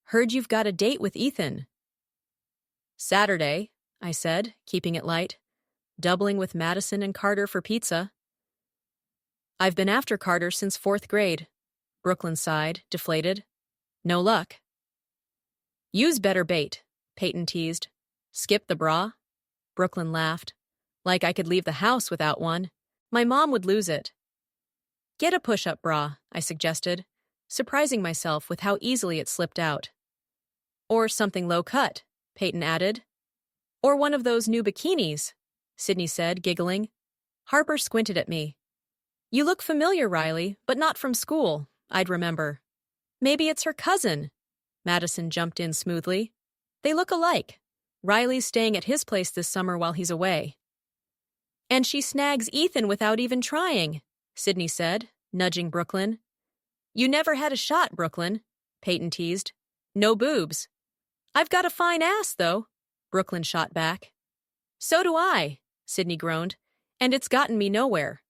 Heard you've got a date with Ethan. Saturday, I said, keeping it light. Doubling with Madison and Carter for pizza. I've been after Carter since 4th grade. Brooklyn sighed, deflated. No luck. Use better bait, Peyton teased. Skip the bra? Brooklyn laughed. Like I could leave the house without one. My mom would lose it. Get a push-up bra, I suggested, surprising myself with how easily it slipped out. Or something low-cut, Peyton added. Or one of those new bikinis, Sydney said, giggling. Harper squinted at me. You look familiar, Riley, but not from school, I'd remember. Maybe it's her cousin. Madison jumped in smoothly. They look alike. Riley's staying at his place this summer while he's away. And she snags Ethan without even trying, Sydney said, nudging Brooklyn. You never had a shot, Brooklyn, Peyton teased. No boobs. I've got a fine ass, though, Brooklyn shot back. So do I, Sydney groaned, and it's gotten me nowhere.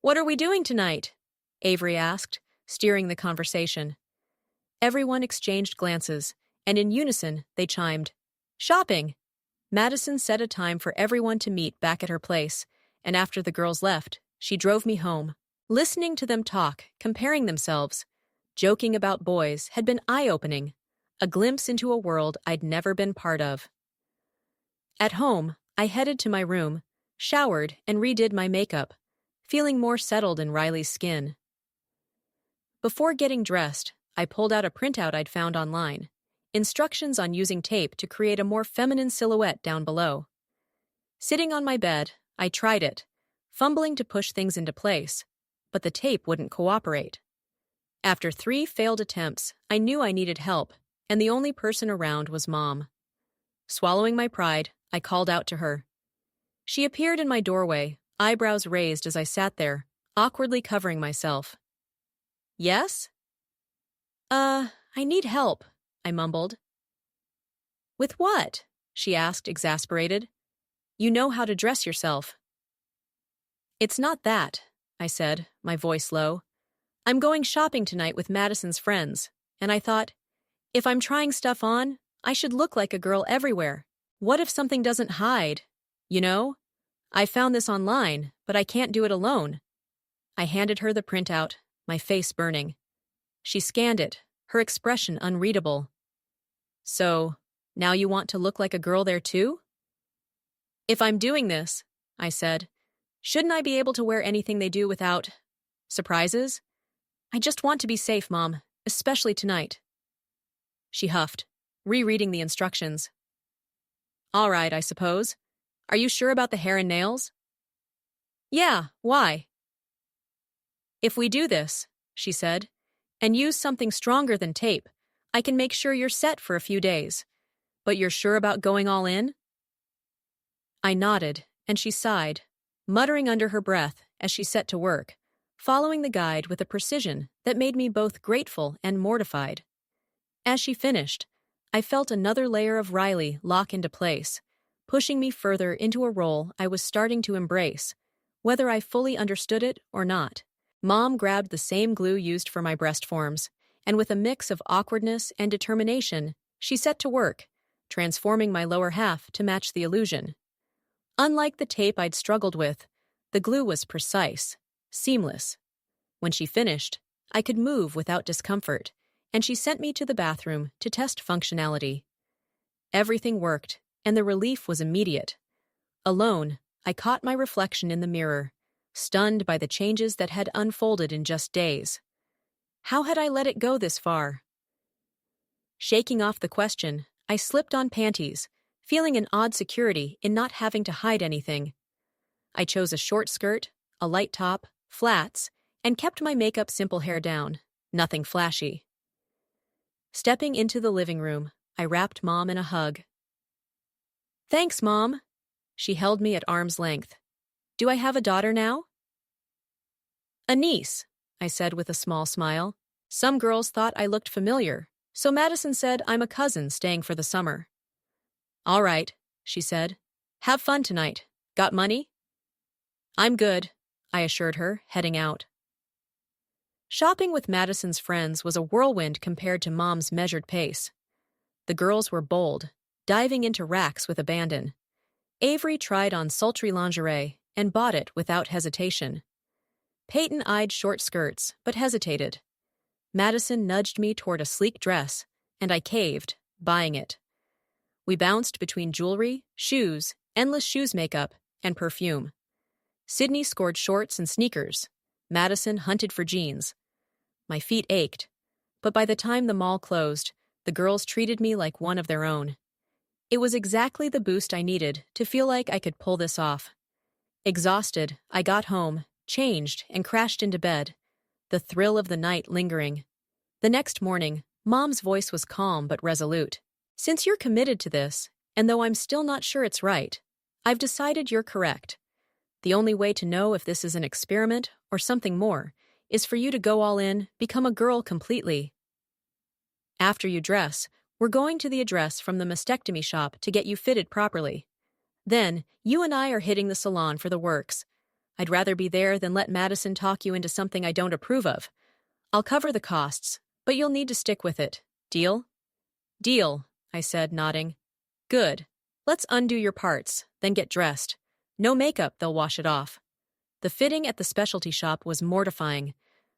What are we doing tonight? Avery asked, steering the conversation. Everyone exchanged glances, and in unison they chimed. Shopping. Madison set a time for everyone to meet back at her place, and after the girls left, she drove me home. Listening to them talk, comparing themselves, joking about boys had been eye-opening, a glimpse into a world I'd never been part of. At home, I headed to my room, showered, and redid my makeup, feeling more settled in Riley's skin. Before getting dressed, I pulled out a printout I'd found online, instructions on using tape to create a more feminine silhouette down below. Sitting on my bed, I tried it, fumbling to push things into place, but the tape wouldn't cooperate. After 3 failed attempts, I knew I needed help, and the only person around was Mom. Swallowing my pride, I called out to her. She appeared in my doorway, eyebrows raised as I sat there, awkwardly covering myself. Yes? I need help, I mumbled. With what? She asked, exasperated. You know how to dress yourself. It's not that, I said, my voice low. I'm going shopping tonight with Madison's friends, and I thought, if I'm trying stuff on, I should look like a girl everywhere. What if something doesn't hide? You know? I found this online, but I can't do it alone. I handed her the printout, my face burning. She scanned it, her expression unreadable. So, now you want to look like a girl there too? If I'm doing this, I said, shouldn't I be able to wear anything they do without surprises? I just want to be safe, Mom, especially tonight. She huffed, rereading the instructions. All right, I suppose. Are you sure about the hair and nails? Yeah, why? If we do this, she said, and use something stronger than tape, I can make sure you're set for a few days. But you're sure about going all in? I nodded, and she sighed, muttering under her breath as she set to work, following the guide with a precision that made me both grateful and mortified. As she finished, I felt another layer of Riley lock into place, pushing me further into a role I was starting to embrace, whether I fully understood it or not. Mom grabbed the same glue used for my breast forms, and with a mix of awkwardness and determination, she set to work, transforming my lower half to match the illusion. Unlike the tape I'd struggled with, the glue was precise, seamless. When she finished, I could move without discomfort, and she sent me to the bathroom to test functionality. Everything worked, and the relief was immediate. Alone, I caught my reflection in the mirror, stunned by the changes that had unfolded in just days. How had I let it go this far? Shaking off the question, I slipped on panties, feeling an odd security in not having to hide anything. I chose a short skirt, a light top, flats, and kept my makeup simple hair down, nothing flashy. Stepping into the living room, I wrapped Mom in a hug. Thanks, Mom. She held me at arm's length. Do I have a daughter now? A niece, I said with a small smile. Some girls thought I looked familiar, so Madison said I'm a cousin staying for the summer. All right, she said. Have fun tonight. Got money? I'm good, I assured her, heading out. Shopping with Madison's friends was a whirlwind compared to Mom's measured pace. The girls were bold, diving into racks with abandon. Avery tried on sultry lingerie and bought it without hesitation. Peyton eyed short skirts, but hesitated. Madison nudged me toward a sleek dress, and I caved, buying it. We bounced between jewelry, shoes, endless shoes makeup, and perfume. Sydney scored shorts and sneakers. Madison hunted for jeans. My feet ached, but by the time the mall closed, the girls treated me like one of their own. It was exactly the boost I needed to feel like I could pull this off. Exhausted, I got home, changed, and crashed into bed, the thrill of the night lingering. The next morning, Mom's voice was calm but resolute. Since you're committed to this, and though I'm still not sure it's right, I've decided you're correct. The only way to know if this is an experiment or something more is for you to go all in, become a girl completely. After you dress, we're going to the address from the mastectomy shop to get you fitted properly. Then, you and I are hitting the salon for the works. I'd rather be there than let Madison talk you into something I don't approve of. I'll cover the costs, but you'll need to stick with it. Deal? Deal, I said, nodding. Good. Let's undo your parts, then get dressed. No makeup, they'll wash it off. The fitting at the specialty shop was mortifying.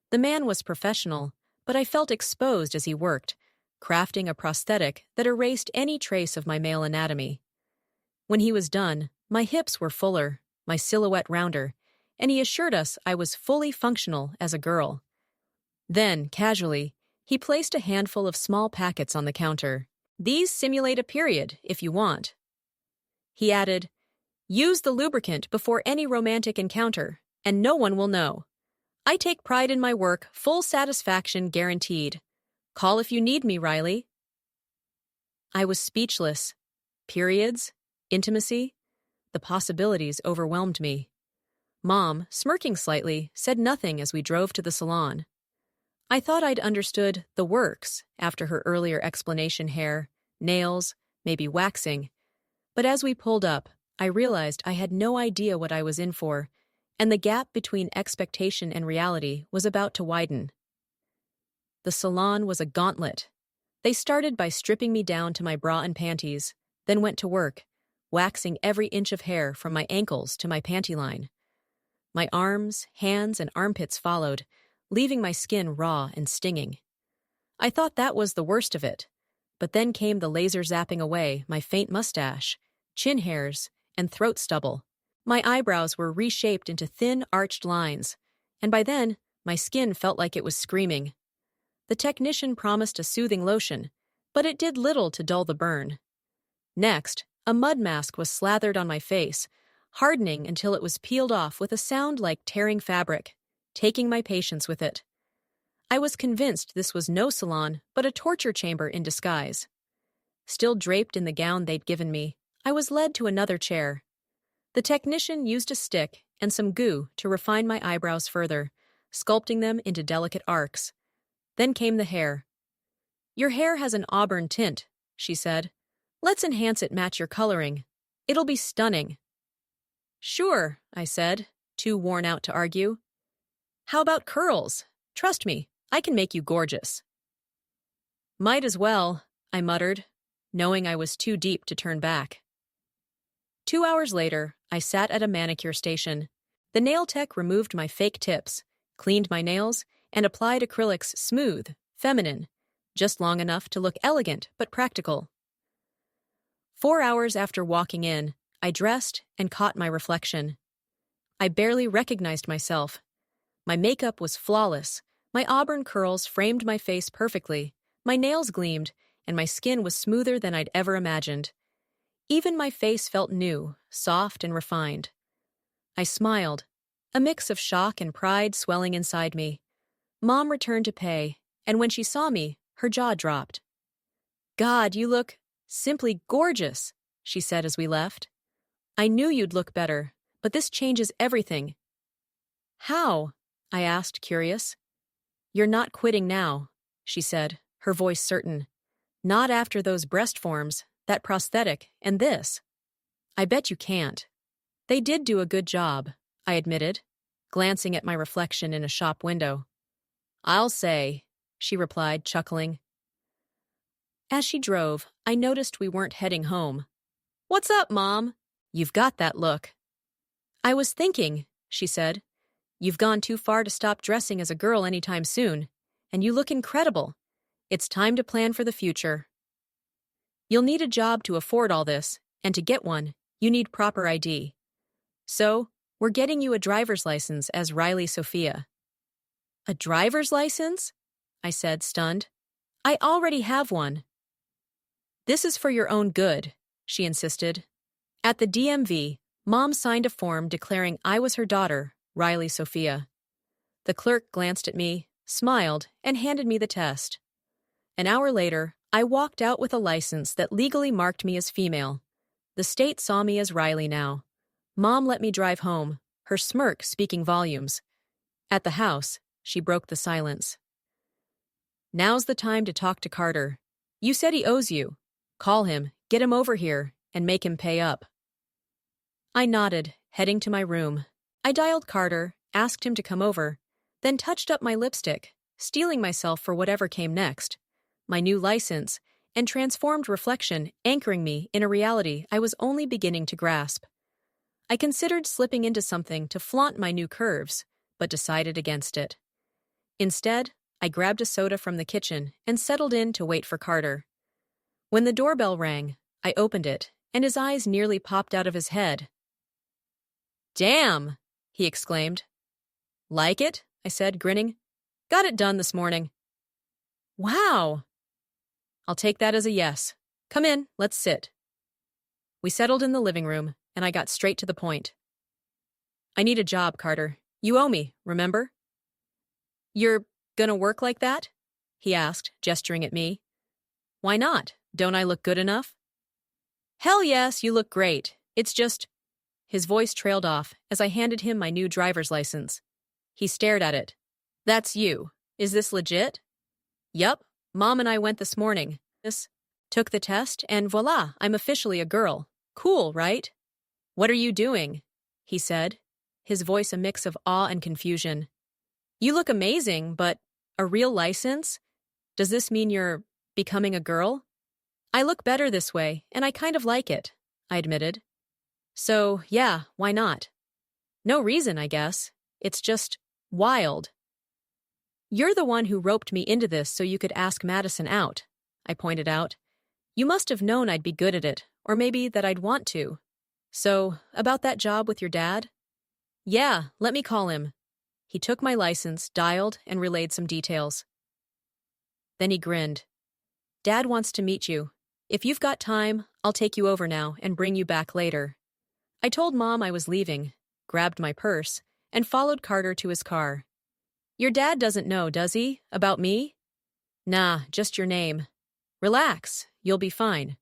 The man was professional, but I felt exposed as he worked, crafting a prosthetic that erased any trace of my male anatomy. When he was done, my hips were fuller, my silhouette rounder, and he assured us I was fully functional as a girl. Then, casually, he placed a handful of small packets on the counter. These simulate a period, if you want. He added, use the lubricant before any romantic encounter, and no one will know. I take pride in my work, full satisfaction guaranteed. Call if you need me, Riley. I was speechless. Periods? Intimacy? The possibilities overwhelmed me. Mom, smirking slightly, said nothing as we drove to the salon. I thought I'd understood the works after her earlier explanation: hair, nails, maybe waxing. But as we pulled up, I realized I had no idea what I was in for, and the gap between expectation and reality was about to widen. The salon was a gauntlet. They started by stripping me down to my bra and panties, then went to work, waxing every inch of hair from my ankles to my panty line. My arms, hands, and armpits followed, leaving my skin raw and stinging. I thought that was the worst of it, but then came the laser zapping away my faint mustache, chin hairs, and throat stubble. My eyebrows were reshaped into thin, arched lines, and by then, my skin felt like it was screaming. The technician promised a soothing lotion, but it did little to dull the burn. Next, a mud mask was slathered on my face, hardening until it was peeled off with a sound like tearing fabric, taking my patience with it. I was convinced this was no salon, but a torture chamber in disguise. Still draped in the gown they'd given me, I was led to another chair. The technician used a stick and some goo to refine my eyebrows further, sculpting them into delicate arcs. Then came the hair. "Your hair has an auburn tint," she said. "Let's enhance it match your coloring. It'll be stunning." "Sure," I said, too worn out to argue. "How about curls? Trust me, I can make you gorgeous." "Might as well," I muttered, knowing I was too deep to turn back. 2 hours later, I sat at a manicure station. The nail tech removed my fake tips, cleaned my nails, and applied acrylics smooth, feminine, just long enough to look elegant but practical. 4 hours after walking in, I dressed and caught my reflection. I barely recognized myself. My makeup was flawless, my auburn curls framed my face perfectly, my nails gleamed, and my skin was smoother than I'd ever imagined. Even my face felt new, soft and refined. I smiled, a mix of shock and pride swelling inside me. Mom returned to pay, and when she saw me, her jaw dropped. "God, you look simply gorgeous," she said as we left. "I knew you'd look better, but this changes everything." "How?" I asked, curious. "You're not quitting now," she said, her voice certain. "Not after those breast forms, that prosthetic, and this." "I bet you can't." "They did do a good job," I admitted, glancing at my reflection in a shop window. "I'll say," she replied, chuckling. As she drove, I noticed we weren't heading home. "What's up, Mom? You've got that look." "I was thinking," she said, "you've gone too far to stop dressing as a girl anytime soon, and you look incredible. It's time to plan for the future. You'll need a job to afford all this, and to get one, you need proper ID. So, we're getting you a driver's license as Riley Sophia." "A driver's license?" I said, stunned. "I already have one." "This is for your own good," she insisted. At the DMV, Mom signed a form declaring I was her daughter, Riley Sophia. The clerk glanced at me, smiled, and handed me the test. An hour later, I walked out with a license that legally marked me as female. The state saw me as Riley now. Mom let me drive home, her smirk speaking volumes. At the house, she broke the silence. "Now's the time to talk to Carter. You said he owes you. Call him, get him over here, and make him pay up." I nodded, heading to my room. I dialed Carter, asked him to come over, then touched up my lipstick, steeling myself for whatever came next. My new license, and transformed reflection anchoring me in a reality I was only beginning to grasp. I considered slipping into something to flaunt my new curves, but decided against it. Instead, I grabbed a soda from the kitchen and settled in to wait for Carter. When the doorbell rang, I opened it, and his eyes nearly popped out of his head. "Damn!" he exclaimed. "Like it?" I said, grinning. "Got it done this morning." "Wow!" "I'll take that as a yes. Come in, let's sit." We settled in the living room, and I got straight to the point. "I need a job, Carter. You owe me, remember?" "You're gonna work like that?" he asked, gesturing at me. "Why not? Don't I look good enough?" "Hell yes, you look great. It's just—" His voice trailed off as I handed him my new driver's license. He stared at it. "That's you. Is this legit?" "Yup. Mom and I went this morning. Took the test, and voila, I'm officially a girl. Cool, right?" "What are you doing?" he said, his voice a mix of awe and confusion. "You look amazing, but a real license? Does this mean you're becoming a girl?" "I look better this way, and I kind of like it," I admitted. "So, yeah, why not?" "No reason, I guess. It's just wild." You're the one who roped me into this so you could ask Madison out, I pointed out. You must have known I'd be good at it, or maybe that I'd want to. So, about that job with your dad? Yeah, let me call him. He took my license, dialed, and relayed some details. Then he grinned. Dad wants to meet you. If you've got time, I'll take you over now and bring you back later. I told Mom I was leaving, grabbed my purse, and followed Carter to his car. Your dad doesn't know, does he, about me? Nah, just your name. Relax, you'll be fine.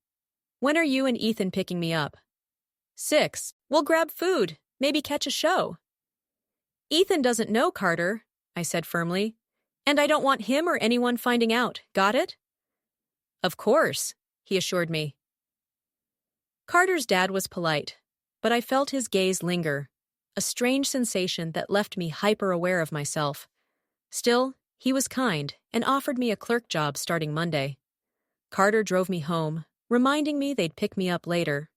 When are you and Ethan picking me up? 6. We'll grab food, maybe catch a show. Ethan doesn't know, Carter, I said firmly. And I don't want him or anyone finding out, got it? Of course, he assured me. Carter's dad was polite, but I felt his gaze linger, a strange sensation that left me hyper-aware of myself. Still, he was kind and offered me a clerk job starting Monday. Carter drove me home, reminding me they'd pick me up later.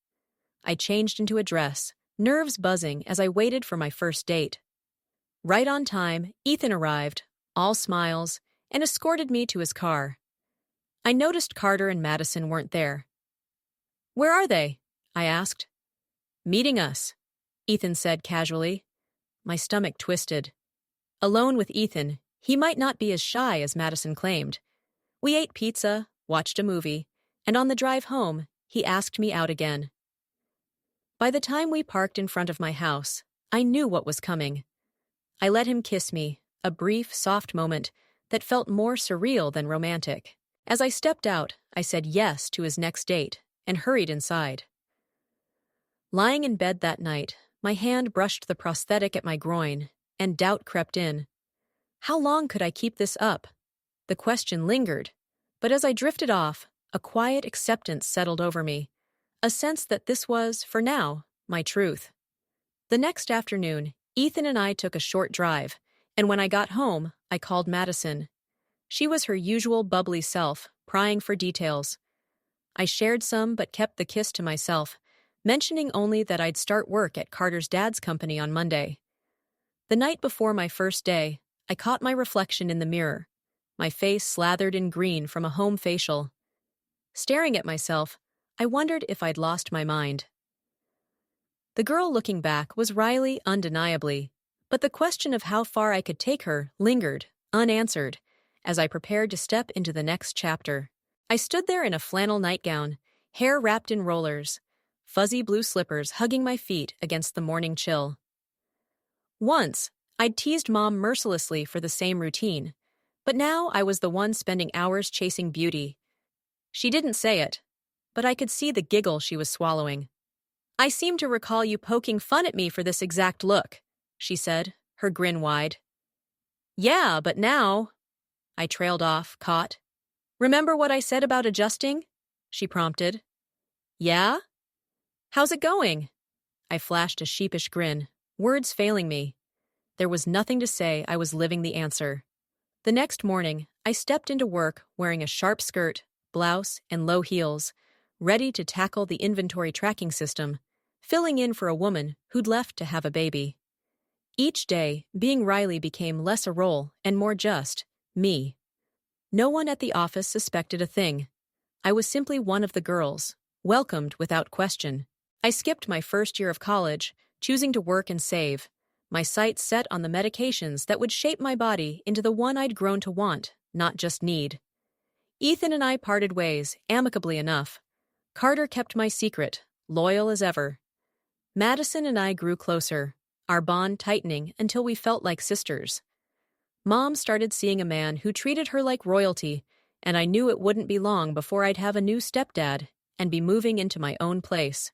I changed into a dress, nerves buzzing as I waited for my first date. Right on time, Ethan arrived, all smiles, and escorted me to his car. I noticed Carter and Madison weren't there. Where are they? I asked. Meeting us, Ethan said casually. My stomach twisted. Alone with Ethan, he might not be as shy as Madison claimed. We ate pizza, watched a movie, and on the drive home, he asked me out again. By the time we parked in front of my house, I knew what was coming. I let him kiss me, a brief, soft moment that felt more surreal than romantic. As I stepped out, I said yes to his next date and hurried inside. Lying in bed that night, my hand brushed the prosthetic at my groin, and doubt crept in. How long could I keep this up? The question lingered, but as I drifted off, a quiet acceptance settled over me, a sense that this was, for now, my truth. The next afternoon, Ethan and I took a short drive, and when I got home, I called Madison. She was her usual bubbly self, prying for details. I shared some but kept the kiss to myself, mentioning only that I'd start work at Carter's dad's company on Monday. The night before my first day, I caught my reflection in the mirror, my face slathered in green from a home facial. Staring at myself, I wondered if I'd lost my mind. The girl looking back was Riley undeniably, but the question of how far I could take her lingered, unanswered, as I prepared to step into the next chapter. I stood there in a flannel nightgown, hair wrapped in rollers, fuzzy blue slippers hugging my feet against the morning chill. Once, I'd teased Mom mercilessly for the same routine, but now I was the one spending hours chasing beauty. She didn't say it, but I could see the giggle she was swallowing. I seem to recall you poking fun at me for this exact look, she said, her grin wide. Yeah, but now... I trailed off, caught. Remember what I said about adjusting? She prompted. Yeah? How's it going? I flashed a sheepish grin, words failing me. There was nothing to say. I was living the answer. The next morning, I stepped into work wearing a sharp skirt, blouse, and low heels, ready to tackle the inventory tracking system, filling in for a woman who'd left to have a baby. Each day, being Riley became less a role and more just me. No one at the office suspected a thing. I was simply one of the girls, welcomed without question. I skipped my first year of college, choosing to work and save, my sights set on the medications that would shape my body into the one I'd grown to want, not just need. Ethan and I parted ways, amicably enough. Carter kept my secret, loyal as ever. Madison and I grew closer, our bond tightening until we felt like sisters. Mom started seeing a man who treated her like royalty, and I knew it wouldn't be long before I'd have a new stepdad and be moving into my own place.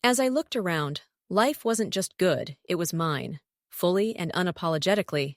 As I looked around, life wasn't just good, it was mine, fully and unapologetically.